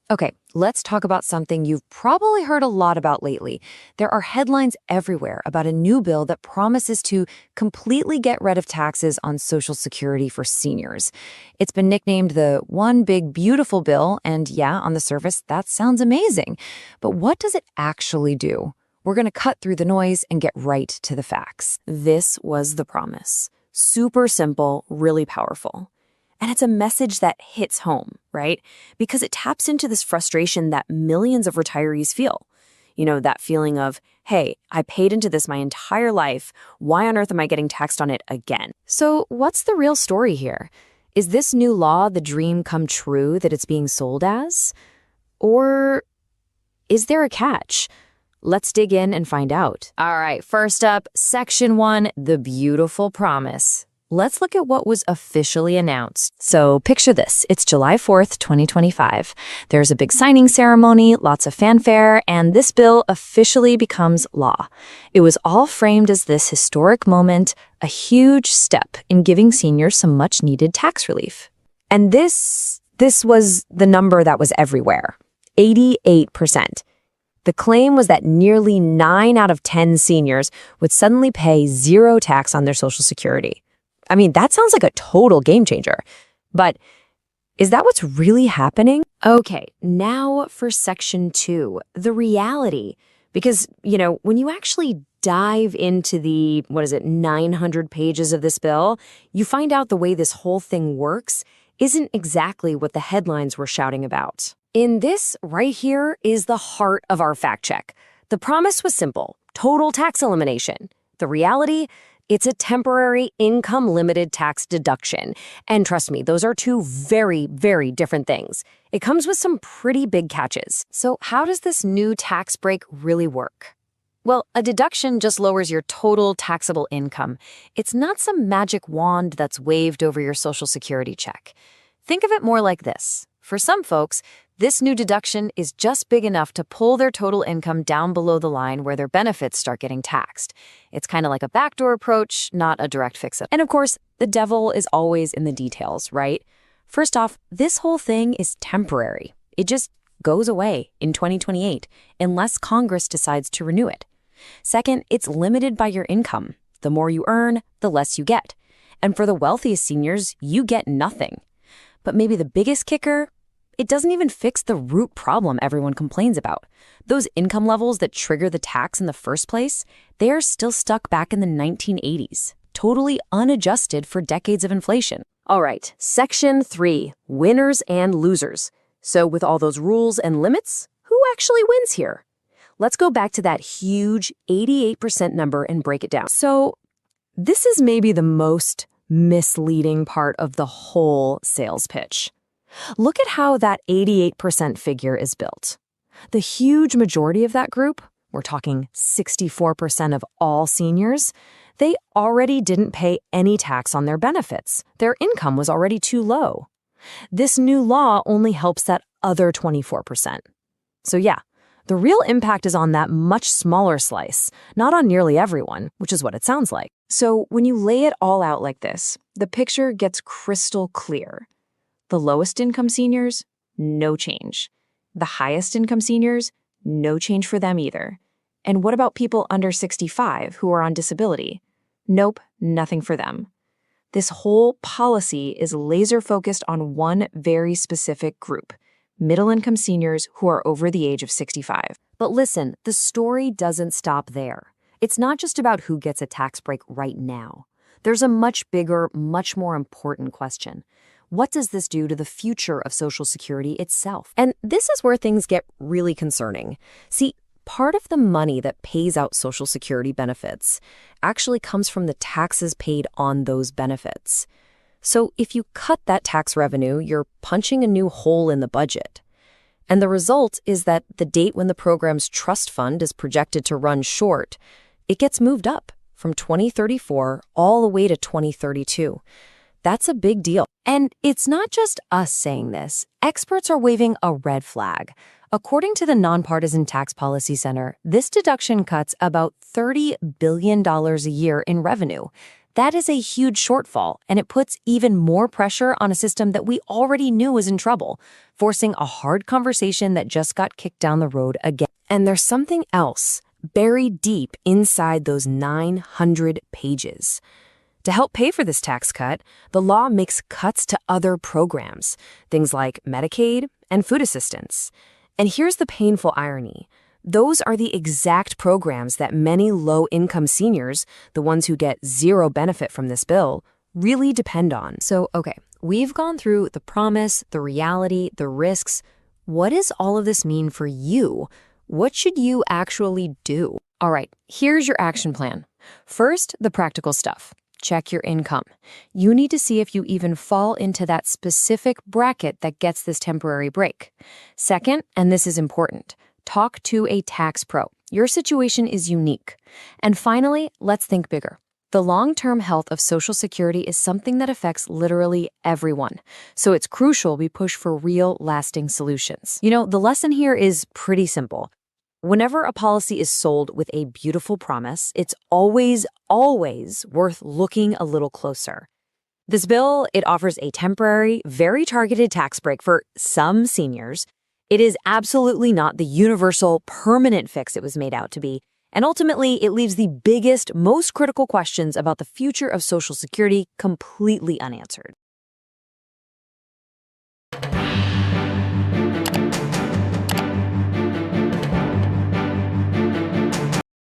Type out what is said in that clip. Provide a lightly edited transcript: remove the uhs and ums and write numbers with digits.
Okay, let's talk about something you've probably heard a lot about lately. There are headlines everywhere about a new bill that promises to completely get rid of taxes on Social Security for seniors. It's been nicknamed the One Big Beautiful Bill, and yeah, on the surface, that sounds amazing. But what does it actually do? We're going to cut through the noise and get right to the facts. This was the promise. Super simple, really powerful. And it's a message that hits home, right? Because it taps into this frustration that millions of retirees feel. You know, that feeling of, hey, I paid into this my entire life. Why on earth am I getting taxed on it again? So, what's the real story here? Is this new law the dream come true that it's being sold as? Or is there a catch? Let's dig in and find out. All right, first up, Section 1, the beautiful promise. Let's look at what was officially announced. So picture this. It's July 4th, 2025. There's a big signing ceremony, lots of fanfare, and this bill officially becomes law. It was all framed as this historic moment, a huge step in giving seniors some much-needed tax relief. And this was the number that was everywhere, 88%. The claim was that nearly 9 out of 10 seniors would suddenly pay zero tax on their Social Security. I mean, that sounds like a total game changer. But is that what's really happening? Okay, now for Section 2, the reality. Because, you know, when you actually dive into the, 900 pages of this bill, you find out the way this whole thing works isn't exactly what the headlines were shouting about. In this right here is the heart of our fact check. The promise was simple, total tax elimination. The reality, it's a temporary income-limited tax deduction. And trust me, those are two very, very different things. It comes with some pretty big catches. So how does this new tax break really work? Well, a deduction just lowers your total taxable income. It's not some magic wand that's waved over your Social Security check. Think of it more like this. For some folks, this new deduction is just big enough to pull their total income down below the line where their benefits start getting taxed. It's kind of like a backdoor approach, not a direct fix-it. And of course, the devil is always in the details, right? First off, this whole thing is temporary. It just goes away in 2028 unless Congress decides to renew it. Second, it's limited by your income. The more you earn, the less you get. And for the wealthiest seniors, you get nothing. But maybe the biggest kicker, it doesn't even fix the root problem everyone complains about. Those income levels that trigger the tax in the first place, they are still stuck back in the 1980s, totally unadjusted for decades of inflation. All right, Section 3, winners and losers. So with all those rules and limits, who actually wins here? Let's go back to that huge 88% number and break it down. So this is maybe the most misleading part of the whole sales pitch. Look at how that 88% figure is built. The huge majority of that group, we're talking 64% of all seniors, they already didn't pay any tax on their benefits. Their income was already too low. This new law only helps that other 24%. So yeah, the real impact is on that much smaller slice, not on nearly everyone, which is what it sounds like. So when you lay it all out like this, the picture gets crystal clear. The lowest income seniors, no change. The highest income seniors, no change for them either. And what about people under 65 who are on disability? Nope, nothing for them. This whole policy is laser focused on one very specific group, middle-income seniors who are over the age of 65. But listen, the story doesn't stop there. It's not just about who gets a tax break right now. There's a much bigger, much more important question. What does this do to the future of Social Security itself? And this is where things get really concerning. See, part of the money that pays out Social Security benefits actually comes from the taxes paid on those benefits. So if you cut that tax revenue, you're punching a new hole in the budget. And the result is that the date when the program's trust fund is projected to run short, it gets moved up from 2034 all the way to 2032. That's a big deal. And it's not just us saying this. Experts are waving a red flag. According to the Nonpartisan Tax Policy Center, this deduction cuts about $30 billion a year in revenue. That is a huge shortfall, and it puts even more pressure on a system that we already knew was in trouble, forcing a hard conversation that just got kicked down the road again. And there's something else buried deep inside those 900 pages. To help pay for this tax cut, the law makes cuts to other programs, things like Medicaid and food assistance. And here's the painful irony. Those are the exact programs that many low-income seniors, the ones who get zero benefit from this bill, really depend on. So, okay, we've gone through the promise, the reality, the risks. What does all of this mean for you? What should you actually do? All right, here's your action plan. First, the practical stuff. Check your income. You need to see if you even fall into that specific bracket that gets this temporary break. Second, and this is important, talk to a tax pro. Your situation is unique. And finally, let's think bigger. The long-term health of Social Security is something that affects literally everyone. So it's crucial we push for real, lasting solutions. You know, the lesson here is pretty simple. Whenever a policy is sold with a beautiful promise, it's always worth looking a little closer. This bill, it offers a temporary, very targeted tax break for some seniors. It is absolutely not the universal, permanent fix it was made out to be. And ultimately, it leaves the biggest, most critical questions about the future of Social Security completely unanswered.